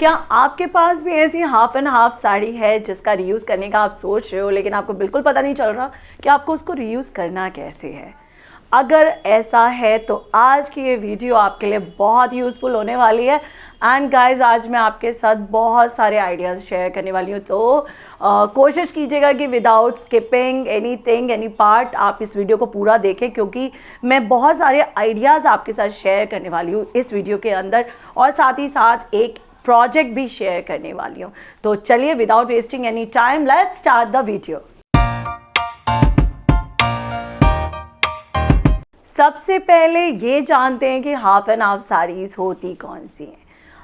क्या आपके पास भी ऐसी हाफ एंड हाफ साड़ी है जिसका रीयूज़ करने का आप सोच रहे हो लेकिन आपको बिल्कुल पता नहीं चल रहा कि आपको उसको रीयूज़ करना कैसे है? अगर ऐसा है तो आज की ये वीडियो आपके लिए बहुत यूज़फुल होने वाली है। एंड गाइस, आज मैं आपके साथ बहुत सारे आइडियाज़ शेयर करने वाली हूँ, तो कोशिश कीजिएगा कि without skipping anything any part आप इस वीडियो को पूरा देखें, क्योंकि मैं बहुत सारे आइडियाज़ आपके साथ शेयर करने वाली हूँ इस वीडियो के अंदर, और साथ ही साथ एक प्रोजेक्ट भी शेयर करने वाली हूँ। तो चलिए, without wasting any time, let's start the video. सबसे पहले ये जानते हैं कि हाफ एंड हाफ साड़ीज़ होती कौन सी हैं।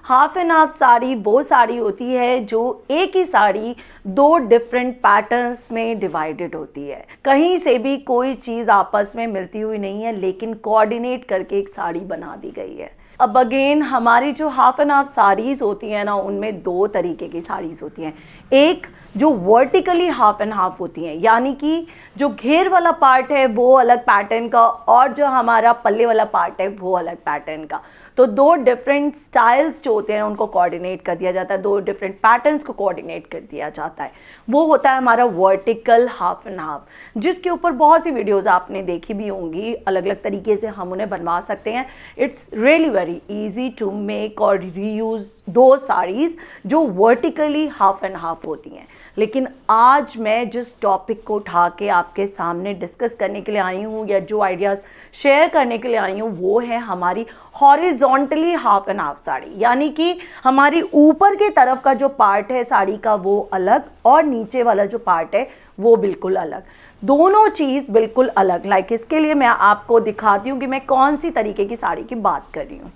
हाफ एंड हाफ साड़ी वो साड़ी होती है जो एक ही साड़ी दो डिफरेंट पैटर्न्स में डिवाइडेड होती है। कहीं से भी कोई चीज़ आपस में मिलती हुई नहीं है, लेकिन कोऑर्डिनेट करके एक साड़ी बना दी गई है। अब अगेन, हमारी जो हाफ एंड हाफ साड़ीज़ होती हैं ना, उनमें दो तरीके की साड़ीज़ होती हैं। एक जो वर्टिकली हाफ एंड हाफ होती हैं, यानी कि जो घेर वाला पार्ट है वो अलग पैटर्न का, और जो हमारा पल्ले वाला पार्ट है वो अलग पैटर्न का। तो दो डिफरेंट स्टाइल्स जो होते हैं उनको कोऑर्डिनेट कर दिया जाता है, दो डिफरेंट पैटर्न्स को कोऑर्डिनेट कर दिया जाता है। वो होता है हमारा वर्टिकल हाफ एंड हाफ, जिसके ऊपर बहुत सी वीडियोस आपने देखी भी होंगी। अलग अलग तरीके से हम उन्हें बनवा सकते हैं। It's really very easy to make और रीयूज दो साड़ीज़ जो वर्टिकली हाफ एंड हाफ होती हैं। लेकिन आज मैं जिस टॉपिक को उठा के आपके सामने डिस्कस करने के लिए आई हूँ, या जो आइडियाज़ शेयर करने के लिए आई हूँ, वो है हमारी horizontally half and half sari. यानी कि हमारी ऊपर की तरफ का जो पार्ट है साड़ी का वो अलग, और नीचे वाला जो पार्ट है वो बिल्कुल अलग। दोनों चीज़ बिल्कुल अलग। लाइक इसके लिए मैं आपको दिखाती हूँ कि मैं कौन सी तरीके की साड़ी की बात कर रही हूँ।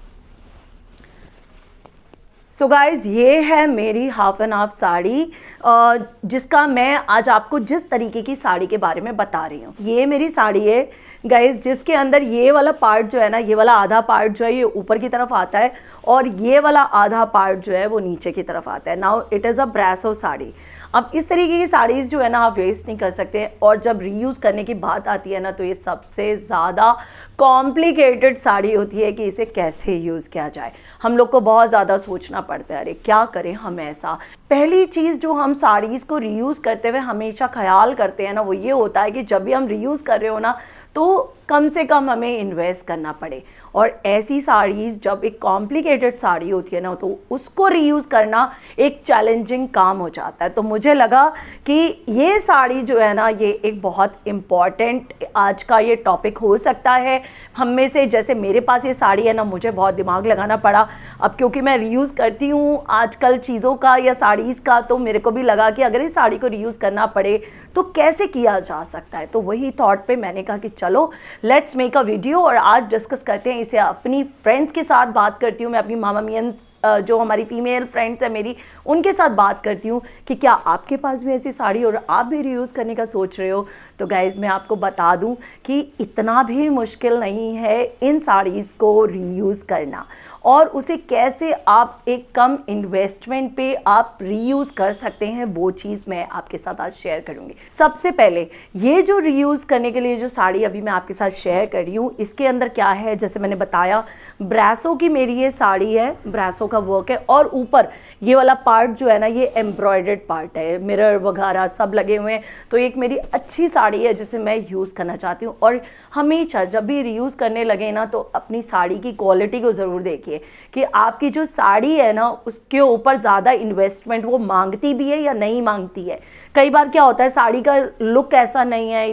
सो गाइज़, ये है मेरी हाफ एंड हाफ साड़ी, जिसका मैं आज आपको जिस तरीके की साड़ी के बारे में बता रही हूँ। ये मेरी साड़ी है गाइज़, जिसके अंदर ये वाला पार्ट जो है ना, ये वाला आधा पार्ट जो है ये ऊपर की तरफ आता है, और ये वाला आधा पार्ट जो है वो नीचे की तरफ आता है। नाउ इट इज़ अ ब्रासो साड़ी। अब इस तरीके की साड़ीज़ जो है ना, आप वेस्ट नहीं कर सकते, और जब रीयूज़ करने की बात आती है ना, तो ये सबसे ज़्यादा कॉम्प्लिकेटेड साड़ी होती है कि इसे कैसे यूज़ किया जाए। हम लोग को बहुत ज़्यादा सोचना पड़ता है, अरे क्या करें हम ऐसा। पहली चीज़ जो हम साड़ीज़ को रीयूज़ करते हुए हमेशा ख्याल करते हैं ना, वो ये होता है कि जब भी हम रीयूज़ कर रहे हो ना, तो कम से कम हमें इन्वेस्ट करना पड़े। और ऐसी साड़ीज़ जब एक कॉम्प्लिकेटेड साड़ी होती है ना, तो उसको रीयूज़ करना एक चैलेंजिंग काम हो जाता है। तो मुझे लगा कि ये साड़ी जो है ना, ये एक बहुत इम्पॉर्टेंट आज का ये टॉपिक हो सकता है हम में से। जैसे मेरे पास ये साड़ी है ना, मुझे बहुत दिमाग लगाना पड़ा। अब क्योंकि मैं रीयूज़ करती हूँ आजकल चीज़ों का या साड़ीज़ का, तो मेरे को भी लगा कि अगर इस साड़ी को रीयूज़ करना पड़े तो कैसे किया जा सकता है। तो वही थॉट पे मैंने कहा कि चलो लेट्स मेक अ वीडियो, और आज डिस्कस करते हैं इसे। अपनी फ्रेंड्स के साथ बात करती हूँ मैं, अपनी मामा मियंस जो हमारी फीमेल फ्रेंड्स है मेरी, उनके साथ बात करती हूँ कि क्या आपके पास भी ऐसी साड़ी और आप भी रीयूज़ करने का सोच रहे हो। तो गाइज़, मैं आपको बता दूँ कि इतना भी मुश्किल नहीं है इन साड़ीज़ को रीयूज़ करना, और उसे कैसे आप एक कम इन्वेस्टमेंट पे आप रीयूज़ कर सकते हैं, वो चीज़ मैं आपके साथ आज शेयर करूँगी। सबसे पहले ये जो रीयूज़ करने के लिए जो साड़ी अभी मैं आपके साथ शेयर कर रही हूँ, इसके अंदर क्या है, जैसे मैंने बताया, ब्रासो की मेरी ये साड़ी है, ब्रासो का वर्क है, और ऊपर ये वाला पार्ट जो है ना, ये एम्ब्रॉयडर्ड पार्ट है, मिरर वगैरह सब लगे हुए हैं। तो एक मेरी अच्छी साड़ी है जिसे मैं यूज़ करना चाहती हूँ। और हमेशा जब भी रीयूज़ करने लगे ना, तो अपनी साड़ी की क्वालिटी को ज़रूर देखिए कि आपकी जो साड़ी है ना, उसके ऊपर ज़्यादा इन्वेस्टमेंट वो मांगती भी है या नहीं मांगती है। कई बार क्या होता है, साड़ी का लुक ऐसा नहीं है,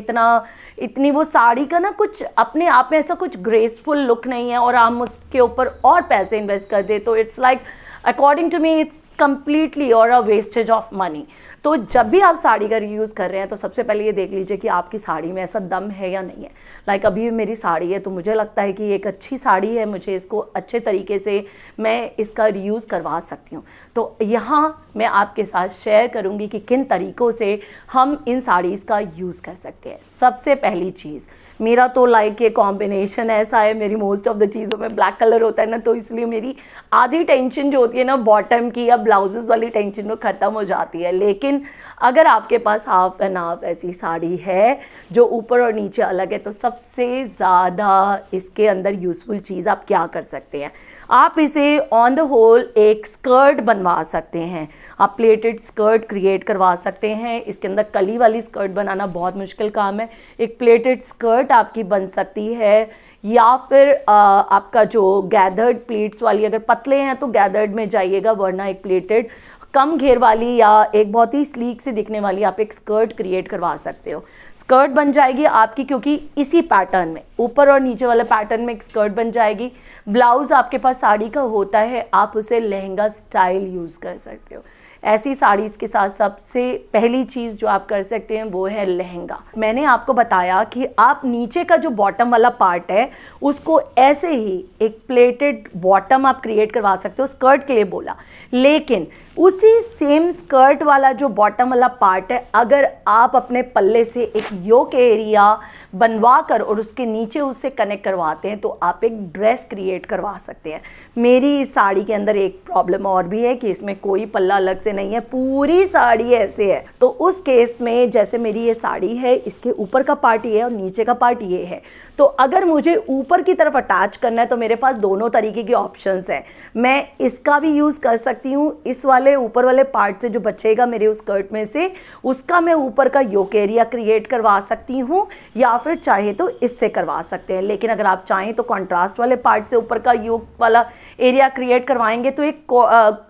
इतनी वो साड़ी का ना कुछ अपने आप में ऐसा कुछ ग्रेसफुल लुक नहीं है, और हम उसके ऊपर और पैसे इन्वेस्ट कर दे, तो it's like according to me it's completely और अ वेस्टेज ऑफ मनी। तो जब भी आप साड़ी का रीयूज़ कर रहे हैं, तो सबसे पहले ये देख लीजिए कि आपकी साड़ी में ऐसा दम है या नहीं है। लाइक अभी मेरी साड़ी है, तो मुझे लगता है कि एक अच्छी साड़ी है, मुझे इसको अच्छे तरीके से मैं इसका रीयूज़ करवा सकती हूँ। तो यहाँ मैं आपके साथ शेयर करूँगी कि किन तरीक़ों से हम इन साड़ीज़ का यूज़ कर सकते हैं। सबसे पहली चीज़, मेरा तो लाइक ये कॉम्बिनेशन ऐसा है, मेरी मोस्ट ऑफ द चीज़ों में ब्लैक कलर होता है ना, तो इसलिए मेरी आधी टेंशन जो होती आपके ना बॉटम की या ब्लाउजेस वाली टेंशन तो ख़त्म हो जाती है। लेकिन अगर आपके पास हाफ एंड हाफ ऐसी साड़ी है जो ऊपर और नीचे अलग है, तो सबसे ज़्यादा इसके अंदर यूज़फुल चीज़ आप क्या कर सकते हैं, आप इसे ऑन द होल एक स्कर्ट बनवा सकते हैं। आप प्लेटेड स्कर्ट क्रिएट करवा सकते हैं। इसके अंदर कली वाली स्कर्ट बनाना बहुत मुश्किल काम है। एक प्लेटेड स्कर्ट आपकी बन सकती है, या फिर आपका जो गैदर्ड प्लेट्स वाली, अगर पतले हैं तो गैदर्ड में जाइएगा, वरना एक प्लेटेड कम घेर वाली या एक बहुत ही स्लीक से दिखने वाली आप एक स्कर्ट क्रिएट करवा सकते हो। स्कर्ट बन जाएगी आपकी, क्योंकि इसी पैटर्न में ऊपर और नीचे वाले पैटर्न में एक स्कर्ट बन जाएगी। ब्लाउज आपके पास साड़ी का होता है, आप उसे लहंगा स्टाइल यूज़ कर सकते हो। ऐसी साड़ीज़ के साथ सबसे पहली चीज़ जो आप कर सकते हैं वो है लहंगा। मैंने आपको बताया कि आप नीचे का जो बॉटम वाला पार्ट है उसको ऐसे ही एक प्लेटेड बॉटम आप क्रिएट करवा सकते हो, स्कर्ट के लिए बोला। लेकिन उसी सेम स्कर्ट वाला जो बॉटम वाला पार्ट है, अगर आप अपने पल्ले से एक योक एरिया बनवा कर और उसके नीचे उससे कनेक्ट करवाते हैं तो आप एक ड्रेस क्रिएट करवा सकते हैं। मेरी इस साड़ी के अंदर एक प्रॉब्लम और भी है कि इसमें कोई पल्ला अलग से नहीं है, पूरी साड़ी ऐसे है। तो उस केस में जैसे मेरी ये साड़ी है, इसके ऊपर का पार्ट ये है और नीचे का पार्ट ये है, तो अगर मुझे ऊपर की तरफ अटैच करना है तो मेरे पास दोनों तरीके के ऑप्शंस हैं। मैं इसका भी यूज़ कर सकती हूँ, इस वाले ऊपर वाले पार्ट से जो बचेगा मेरे उस स्कर्ट में से, उसका मैं ऊपर का योक एरिया क्रिएट करवा सकती हूँ, या फिर चाहे तो इससे करवा सकते हैं। लेकिन अगर आप चाहें तो कॉन्ट्रास्ट वाले पार्ट से ऊपर का योक वाला एरिया क्रिएट करवाएंगे तो एक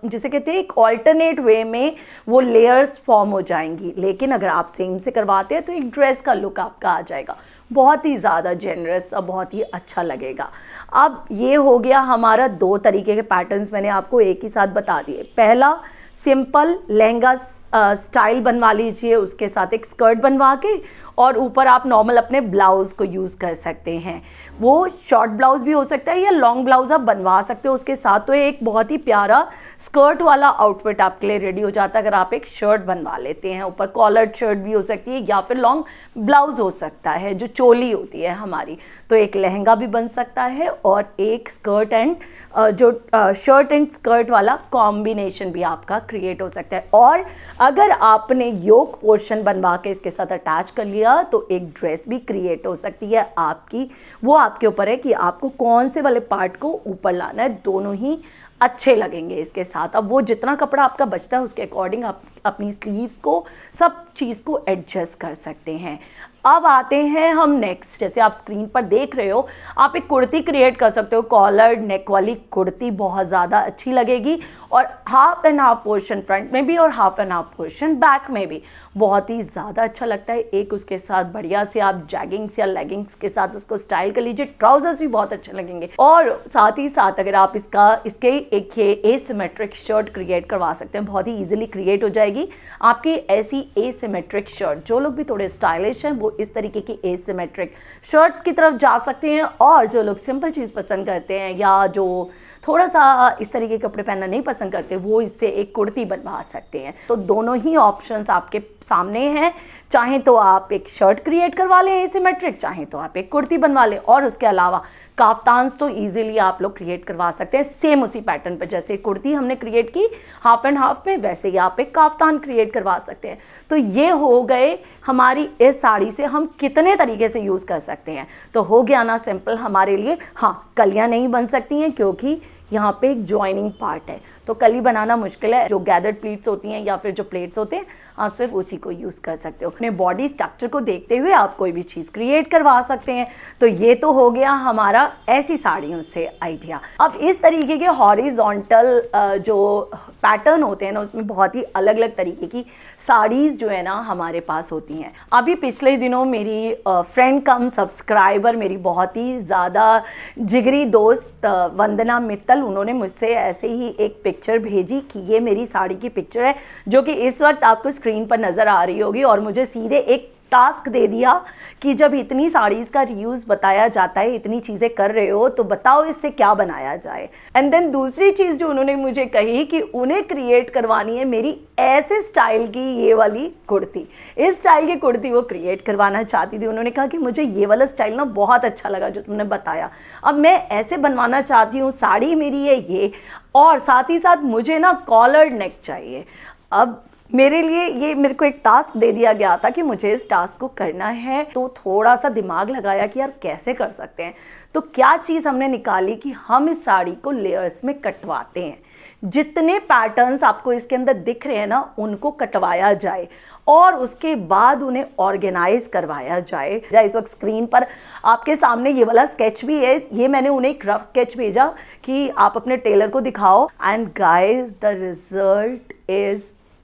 जिसे कहते हैं एक ऑल्टरनेट वे में वो लेयर्स फॉर्म हो जाएंगी। लेकिन अगर आप सेम से करवाते हैं तो एक ड्रेस का लुक आपका आ जाएगा, बहुत ही ज़्यादा जेनरस और बहुत ही अच्छा लगेगा। अब ये हो गया हमारा दो तरीके के पैटर्न्स मैंने आपको एक ही साथ बता दिए। पहला सिंपल लहंगा स्टाइल बनवा लीजिए, उसके साथ एक स्कर्ट बनवा के, और ऊपर आप नॉर्मल अपने ब्लाउज़ को यूज़ कर सकते हैं। वो शॉर्ट ब्लाउज़ भी हो सकता है या लॉन्ग ब्लाउज़ आप बनवा सकते हो उसके साथ। तो एक बहुत ही प्यारा स्कर्ट वाला आउटफिट आपके लिए रेडी हो जाता है अगर आप एक शर्ट बनवा लेते हैं। ऊपर कॉलर्ड शर्ट भी हो सकती है या फिर लॉन्ग ब्लाउज़ हो सकता है जो चोली होती है हमारी। तो एक लहंगा भी बन सकता है और एक स्कर्ट एंड जो शर्ट एंड स्कर्ट वाला कॉम्बिनेशन भी आपका क्रिएट हो सकता है। और अगर आपने योक पोर्शन बनवा के इसके साथ अटैच कर लिया तो एक ड्रेस भी क्रिएट हो सकती है आपकी। वो आपके ऊपर है कि आपको कौन से वाले पार्ट को ऊपर लाना है, दोनों ही अच्छे लगेंगे इसके साथ। अब वो जितना कपड़ा आपका बचता है उसके अकॉर्डिंग आप अपनी स्लीव्स को सब चीज़ को एडजस्ट कर सकते हैं। अब आते हैं हम नेक्स्ट, जैसे आप स्क्रीन पर देख रहे हो, आप एक कुर्ती क्रिएट कर सकते हो। कॉलर्ड नेक वाली कुर्ती बहुत ज़्यादा अच्छी लगेगी और half and half portion front में भी और half and half portion back में भी बहुत ही ज़्यादा अच्छा लगता है। एक उसके साथ बढ़िया से आप जैगिंग्स या लेगिंग्स के साथ उसको स्टाइल कर लीजिए, ट्राउजर्स भी बहुत अच्छे लगेंगे। और साथ ही साथ अगर आप इसके एक एसिमेट्रिक शर्ट क्रिएट करवा सकते हैं, बहुत ही ईजिली क्रिएट हो जाएगी आपकी ऐसी एसिमेट्रिक शर्ट। जो लोग भी थोड़े स्टाइलिश हैं वो इस तरीके की एसिमेट्रिक शर्ट की तरफ जा सकते हैं, और जो लोग सिंपल चीज़ पसंद करते हैं या जो थोड़ा सा इस तरीके के कपड़े पहनना नहीं पसंद करते वो इससे एक कुर्ती बनवा सकते हैं। तो दोनों ही ऑप्शंस आपके सामने हैं, चाहे तो आप एक शर्ट क्रिएट करवा लें एसिमेट्रिक, चाहे तो आप एक कुर्ती बनवा लें। और उसके अलावा काफ्तान्स तो इजीली आप लोग क्रिएट करवा सकते हैं सेम उसी पैटर्न पर। जैसे कुर्ती हमने क्रिएट की हाफ एंड हाफ में, वैसे ही आप एक काफ्तान क्रिएट करवा सकते हैं। तो ये हो गए हमारी इस साड़ी से हम कितने तरीके से यूज़ कर सकते हैं। तो हो गया ना सिंपल हमारे लिए। हाँ, कलियाँ नहीं बन सकती हैं क्योंकि यहाँ पे एक जॉइनिंग पार्ट है, तो कली बनाना मुश्किल है। जो गैदर्ड प्लेट्स होती हैं या फिर जो प्लेट्स होते हैं आप सिर्फ उसी को यूज़ कर सकते हो। अपने बॉडी स्ट्रक्चर को देखते हुए आप कोई भी चीज़ क्रिएट करवा सकते हैं। तो ये तो हो गया हमारा ऐसी साड़ियों से आइडिया। अब इस तरीके के हॉरिजॉन्टल जो पैटर्न होते हैं ना, उसमें बहुत ही अलग अलग तरीके की साड़ीज़ जो है ना हमारे पास होती हैं। अभी पिछले दिनों मेरी फ्रेंड कम सब्सक्राइबर, मेरी बहुत ही ज़्यादा जिगरी दोस्त वंदना मित्तल, उन्होंने मुझसे ऐसे ही एक पिक्चर भेजी कि ये मेरी साड़ी की पिक्चर है जो कि इस वक्त आपको स्क्रीन पर नज़र आ रही होगी, और मुझे सीधे एक टास्क दे दिया कि जब इतनी साड़ीज़ का रीयूज़ बताया जाता है, इतनी चीज़ें कर रहे हो, तो बताओ इससे क्या बनाया जाए। एंड देन दूसरी चीज़ जो उन्होंने मुझे कही कि उन्हें क्रिएट करवानी है मेरी ऐसे स्टाइल की ये वाली कुर्ती। इस स्टाइल की कुर्ती वो क्रिएट करवाना चाहती थी। उन्होंने कहा कि मुझे ये वाला स्टाइल ना बहुत अच्छा लगा जो तुमने बताया, अब मैं ऐसे बनवाना चाहती हूँ, साड़ी मेरी है ये, और साथ ही साथ मुझे ना कॉलर्ड नेक चाहिए। अब मेरे लिए ये मेरे को एक टास्क दे दिया गया था कि मुझे इस टास्क को करना है, तो थोड़ा सा दिमाग लगाया कि यार कैसे कर सकते हैं। तो क्या चीज़ हमने निकाली कि हम इस साड़ी को लेयर्स में कटवाते हैं, जितने पैटर्न्स आपको इसके अंदर दिख रहे हैं ना उनको कटवाया जाए और उसके बाद उन्हें ऑर्गेनाइज करवाया जाए। इस वक्त स्क्रीन पर आपके सामने ये वाला स्केच भी है, ये मैंने उन्हें एक रफ स्केच भेजा कि आप अपने टेलर को दिखाओ। And guys the result is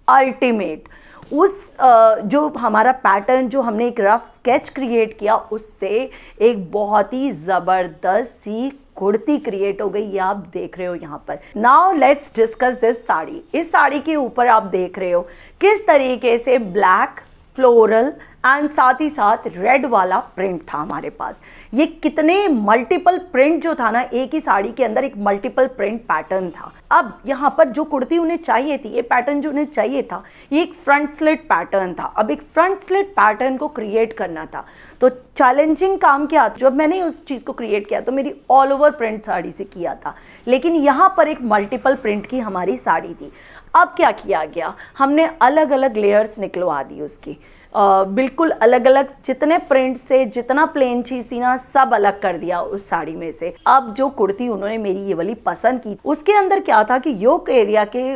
ultimate. उस जो हमारा पैटर्न जो हमने एक रफ स्केच क्रिएट किया उससे एक बहुत ही ज़बरदस्त सी कुर्ती क्रिएट हो गई। ये आप देख रहे हो यहाँ पर। Now let's discuss this sari. इस साड़ी के ऊपर आप देख रहे हो किस तरीके से ब्लैक, फ्लोरल एंड साथ ही साथ रेड वाला प्रिंट था हमारे पास। ये कितने मल्टीपल प्रिंट जो था ना, एक ही साड़ी के अंदर एक मल्टीपल प्रिंट पैटर्न था। अब यहाँ पर जो कुर्ती उन्हें चाहिए थी, ये पैटर्न जो उन्हें चाहिए था, ये एक फ्रंट स्लिट पैटर्न था। अब एक फ्रंट स्लिट पैटर्न को क्रिएट करना था, तो चैलेंजिंग काम क्या, जब मैंने उस चीज़ को क्रिएट किया तो मेरी ऑल ओवर प्रिंट साड़ी से किया था, लेकिन यहाँ पर एक मल्टीपल प्रिंट की हमारी साड़ी थी। अब क्या किया गया, हमने अलग अलग लेयर्स निकलवा दी उसकी, बिल्कुल अलग अलग, जितने प्रिंट से जितना प्लेन चीज थी ना सब अलग कर दिया उस साड़ी में से। अब जो कुर्ती उन्होंने मेरी ये वाली पसंद की, उसके अंदर क्या था कि योक एरिया के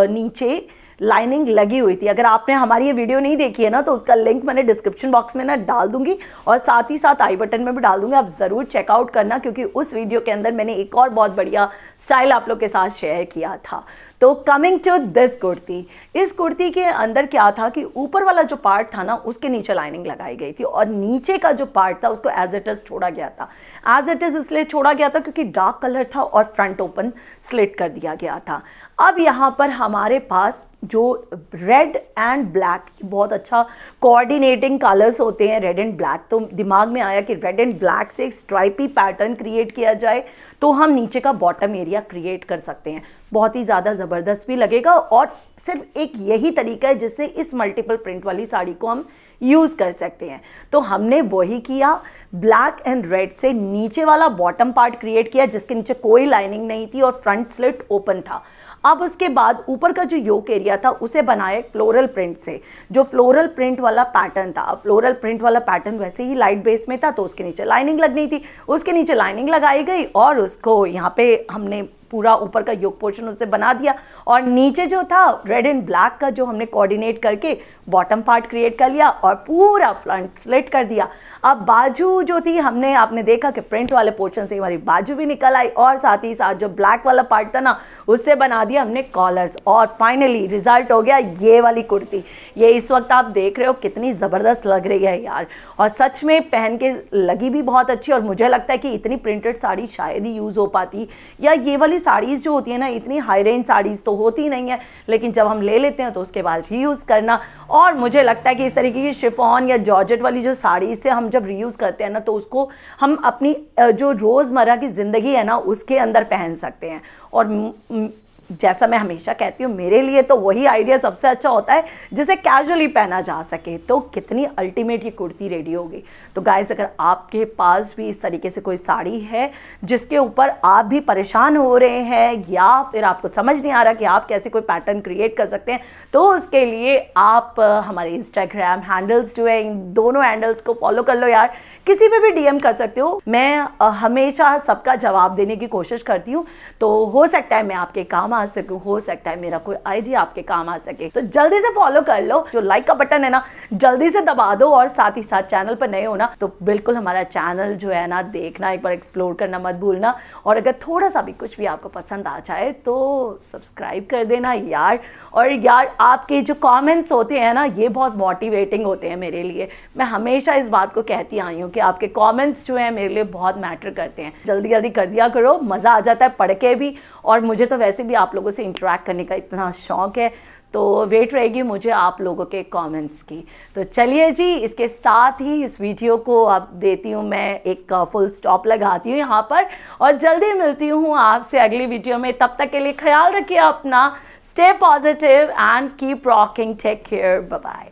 नीचे लाइनिंग लगी हुई थी। अगर आपने हमारी ये वीडियो नहीं देखी है ना तो उसका लिंक मैंने डिस्क्रिप्शन बॉक्स में ना डाल दूंगी और साथ ही साथ आई बटन में भी डाल दूंगी, आप ज़रूर चेकआउट करना, क्योंकि उस वीडियो के अंदर मैंने एक और बहुत बढ़िया स्टाइल आप लोग के साथ शेयर किया था। तो कमिंग टू दिस कुर्ती, इस कुर्ती के अंदर क्या था कि ऊपर वाला जो पार्ट था ना उसके नीचे लाइनिंग लगाई गई थी और नीचे का जो पार्ट था उसको एज इट इज छोड़ा गया था। एज इट इज इसलिए छोड़ा गया था क्योंकि डार्क कलर था और फ्रंट ओपन स्लिट कर दिया गया था। अब यहाँ पर हमारे पास जो रेड एंड ब्लैक, बहुत अच्छा कोऑर्डिनेटिंग कलर्स होते हैं रेड एंड ब्लैक, तो दिमाग में आया कि रेड एंड ब्लैक से एक स्ट्राइपी पैटर्न क्रिएट किया जाए तो हम नीचे का बॉटम एरिया क्रिएट कर सकते हैं। बहुत ही ज़्यादा ज़बरदस्त भी लगेगा और सिर्फ एक यही तरीका है जिससे इस मल्टीपल प्रिंट वाली साड़ी को हम यूज़ कर सकते हैं। तो हमने वही किया, ब्लैक एंड रेड से नीचे वाला बॉटम पार्ट क्रिएट किया जिसके नीचे कोई लाइनिंग नहीं थी और फ्रंट स्लिट ओपन था। अब उसके बाद ऊपर का जो योक एरिया था उसे बनाए फ्लोरल प्रिंट से, जो फ्लोरल प्रिंट वाला पैटर्न था। फ्लोरल प्रिंट वाला पैटर्न वैसे ही लाइट बेस में था तो उसके नीचे लाइनिंग लगनी थी, उसके नीचे लाइनिंग लगाई गई और उसको यहाँ पे हमने पूरा ऊपर का योक पोर्शन उससे बना दिया और नीचे जो था रेड एंड ब्लैक का जो हमने कोऑर्डिनेट करके बॉटम पार्ट क्रिएट कर लिया और पूरा फ्रंट स्लिट कर दिया। अब बाजू जो थी हमने, आपने देखा कि प्रिंट वाले पोर्शन से हमारी बाजू भी निकल आई और साथ ही साथ जो ब्लैक वाला पार्ट था ना उससे बना दिया हमने कॉलर्स और फाइनली रिजल्ट हो गया ये वाली कुर्ती। ये इस वक्त आप देख रहे हो कितनी ज़बरदस्त लग रही है यार, और सच में पहन के लगी भी बहुत अच्छी। और मुझे लगता है कि इतनी प्रिंटेड साड़ी शायद ही यूज़ हो पाती, या ये वाली साड़ीज़ जो होती है ना इतनी हाई रेंज साड़ीज़ तो होती नहीं है, लेकिन जब हम ले लेते हैं तो उसके बाद रीयूज़ करना। और मुझे लगता है कि इस तरीके की शिफॉन या जॉर्जेट वाली जो साड़ी से हम जब रीयूज़ करते हैं ना तो उसको हम अपनी जो रोज़मर्रा की ज़िंदगी है ना उसके अंदर पहन सकते हैं। और जैसा मैं हमेशा कहती हूँ मेरे लिए तो वही आइडिया सबसे अच्छा होता है जिसे कैजुअली पहना जा सके। तो कितनी अल्टीमेट ये कुर्ती रेडी होगी। तो गाइस अगर आपके पास भी इस तरीके से कोई साड़ी है जिसके ऊपर आप भी परेशान हो रहे हैं या फिर आपको समझ नहीं आ रहा कि आप कैसे कोई पैटर्न क्रिएट कर सकते हैं, तो उसके लिए आप हमारे इंस्टाग्राम हैंडल्स जो है इन दोनों हैंडल्स को फॉलो कर लो यार, किसी पे भी डीएम कर सकते हो। मैं हमेशा सबका जवाब देने की कोशिश करती हूँ, तो हो सकता है मैं आपके काम आ सकूं, हो सकता है मेरा कोई आइडिया आपके काम आ सके। तो जल्दी से फॉलो कर लो, जो लाइक का बटन है ना जल्दी से दबा दो और साथ ही साथ चैनल पर नए हो ना तो बिल्कुल हमारा चैनल जो है ना देखना, एक बार एक्सप्लोर करना मत भूलना। और अगर थोड़ा सा भी कुछ भी आपको पसंद आ जाए तो सब्सक्राइब कर देना यार। और यार आपके जो कमेंट्स होते हैं ना ये बहुत मोटिवेटिंग होते हैं मेरे लिए। मैं हमेशा इस बात को कहती आई हूँ कि आपके कमेंट्स जो है मेरे लिए बहुत मैटर करते हैं। जल्दी जल्दी कर दिया करो, मज़ा आ जाता है पढ़ के भी, और मुझे तो वैसे भी आप लोगों से इंटरेक्ट करने का इतना शौक है। तो वेट रहेगी मुझे आप लोगों के कमेंट्स की। तो चलिए जी, इसके साथ ही इस वीडियो को अब देती हूँ मैं एक फुल स्टॉप लगाती हूँ यहाँ पर, और जल्दी मिलती हूँ आपसे अगली वीडियो में। तब तक के लिए ख्याल रखिए अपना, stay positive and keep rocking, take care, bye bye.